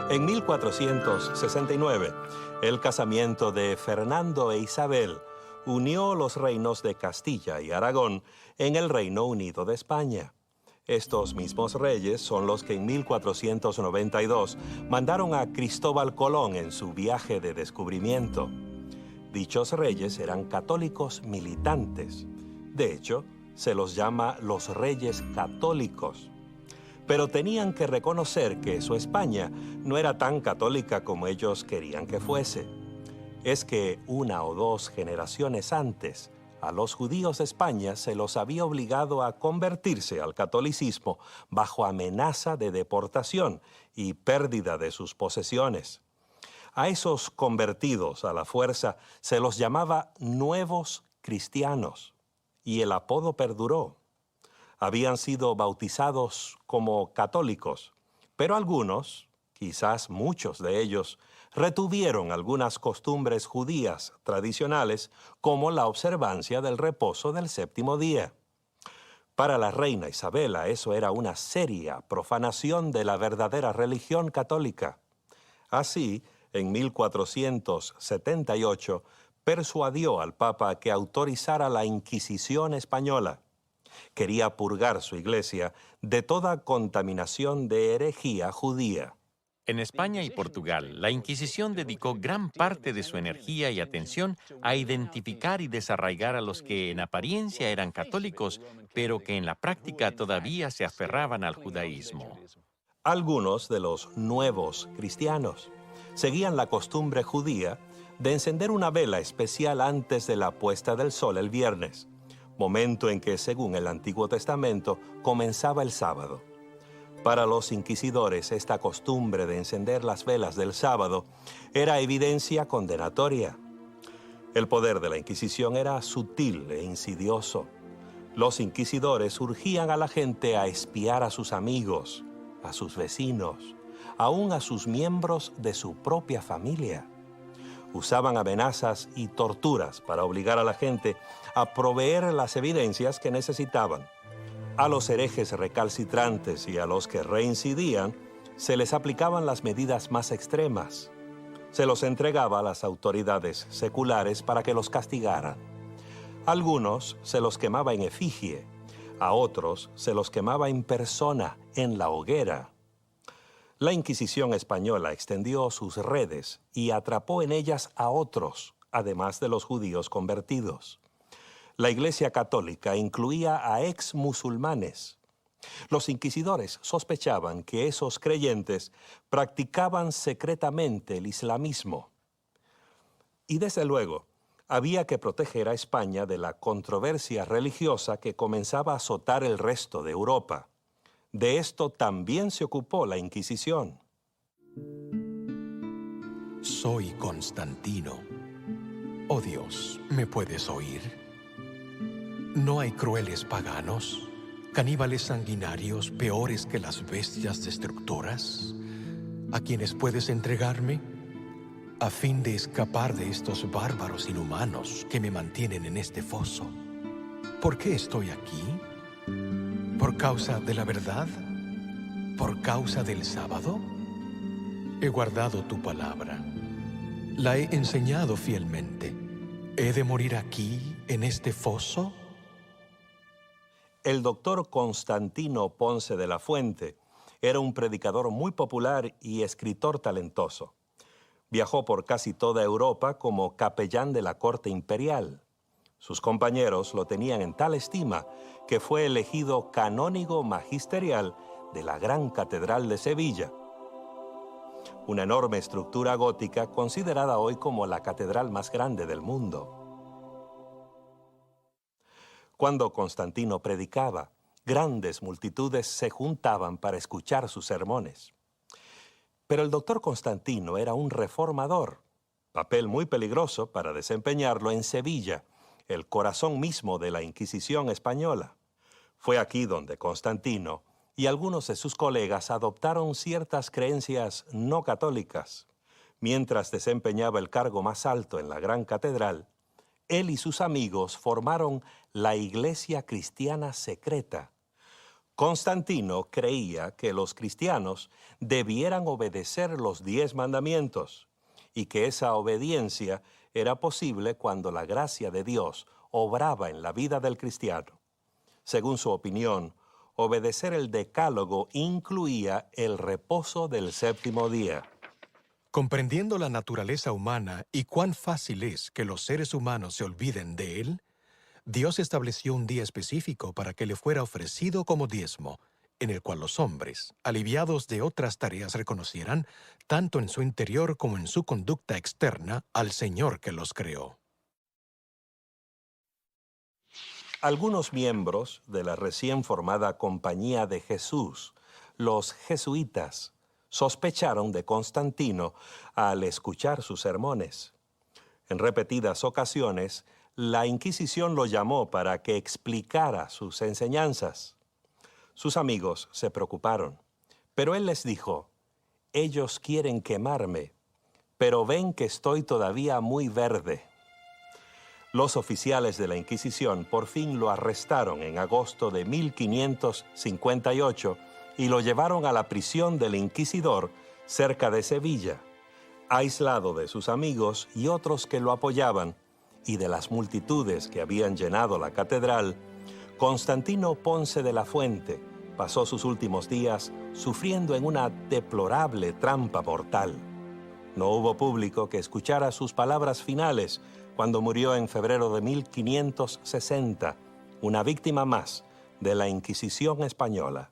En 1469, el casamiento de Fernando e Isabel unió los reinos de Castilla y Aragón en el Reino Unido de España. Estos mismos reyes son los que en 1492 mandaron a Cristóbal Colón en su viaje de descubrimiento. Dichos reyes eran católicos militantes. De hecho, se los llama los reyes católicos. Pero tenían que reconocer que su España no era tan católica como ellos querían que fuese. Es que una o dos generaciones antes, a los judíos de España se los había obligado a convertirse al catolicismo bajo amenaza de deportación y pérdida de sus posesiones. A esos convertidos a la fuerza se los llamaba nuevos cristianos, y el apodo perduró. Habían sido bautizados como católicos, pero algunos, quizás muchos de ellos, retuvieron algunas costumbres judías tradicionales, como la observancia del reposo del séptimo día. Para la reina Isabela eso era una seria profanación de la verdadera religión católica. Así, en 1478, persuadió al Papa que autorizara la Inquisición española. Quería purgar su iglesia de toda contaminación de herejía judía. En España y Portugal, la Inquisición dedicó gran parte de su energía y atención a identificar y desarraigar a los que en apariencia eran católicos, pero que en la práctica todavía se aferraban al judaísmo. Algunos de los nuevos cristianos seguían la costumbre judía de encender una vela especial antes de la puesta del sol el viernes, momento en que, según el Antiguo Testamento, comenzaba el sábado. Para los inquisidores, esta costumbre de encender las velas del sábado era evidencia condenatoria. El poder de la Inquisición era sutil e insidioso. Los inquisidores urgían a la gente a espiar a sus amigos, a sus vecinos, aún a sus miembros de su propia familia. Usaban amenazas y torturas para obligar a la gente a proveer las evidencias que necesitaban. A los herejes recalcitrantes y a los que reincidían, se les aplicaban las medidas más extremas. Se los entregaba a las autoridades seculares para que los castigaran. Algunos se los quemaba en efigie, a otros se los quemaba en persona, en la hoguera. La Inquisición española extendió sus redes y atrapó en ellas a otros, además de los judíos convertidos. La Iglesia Católica incluía a ex-musulmanes. Los inquisidores sospechaban que esos creyentes practicaban secretamente el islamismo. Y desde luego, había que proteger a España de la controversia religiosa que comenzaba a azotar el resto de Europa. De esto también se ocupó la Inquisición. Soy Constantino. Oh Dios, ¿me puedes oír? ¿No hay crueles paganos, caníbales sanguinarios peores que las bestias destructoras, a quienes puedes entregarme, a fin de escapar de estos bárbaros inhumanos que me mantienen en este foso? ¿Por qué estoy aquí? ¿Por causa de la verdad? ¿Por causa del sábado? He guardado tu palabra. La he enseñado fielmente. ¿He de morir aquí, en este foso? El doctor Constantino Ponce de la Fuente era un predicador muy popular y escritor talentoso. Viajó por casi toda Europa como capellán de la corte imperial. Sus compañeros lo tenían en tal estima que fue elegido canónigo magisterial de la Gran Catedral de Sevilla, una enorme estructura gótica considerada hoy como la catedral más grande del mundo. Cuando Constantino predicaba, grandes multitudes se juntaban para escuchar sus sermones. Pero el doctor Constantino era un reformador, papel muy peligroso para desempeñarlo en Sevilla, el corazón mismo de la Inquisición española. Fue aquí donde Constantino y algunos de sus colegas adoptaron ciertas creencias no católicas. Mientras desempeñaba el cargo más alto en la Gran Catedral, él y sus amigos formaron la Iglesia Cristiana Secreta, Constantino creía que los cristianos debieran obedecer los 10 mandamientos y que esa obediencia era posible cuando la gracia de Dios obraba en la vida del cristiano. Según su opinión, obedecer el decálogo incluía el reposo del séptimo día. Comprendiendo la naturaleza humana y cuán fácil es que los seres humanos se olviden de él, Dios estableció un día específico para que le fuera ofrecido como diezmo, en el cual los hombres, aliviados de otras tareas, reconocieran, tanto en su interior como en su conducta externa, al Señor que los creó. Algunos miembros de la recién formada Compañía de Jesús, los jesuitas, sospecharon de Constantino al escuchar sus sermones. En repetidas ocasiones, la Inquisición lo llamó para que explicara sus enseñanzas. Sus amigos se preocuparon, pero él les dijo: «Ellos quieren quemarme, pero ven que estoy todavía muy verde». Los oficiales de la Inquisición por fin lo arrestaron en agosto de 1558 y lo llevaron a la prisión del Inquisidor cerca de Sevilla, aislado de sus amigos y otros que lo apoyaban y de las multitudes que habían llenado la catedral. Constantino Ponce de la Fuente pasó sus últimos días sufriendo en una deplorable trampa mortal. No hubo público que escuchara sus palabras finales cuando murió en febrero de 1560, una víctima más de la Inquisición española.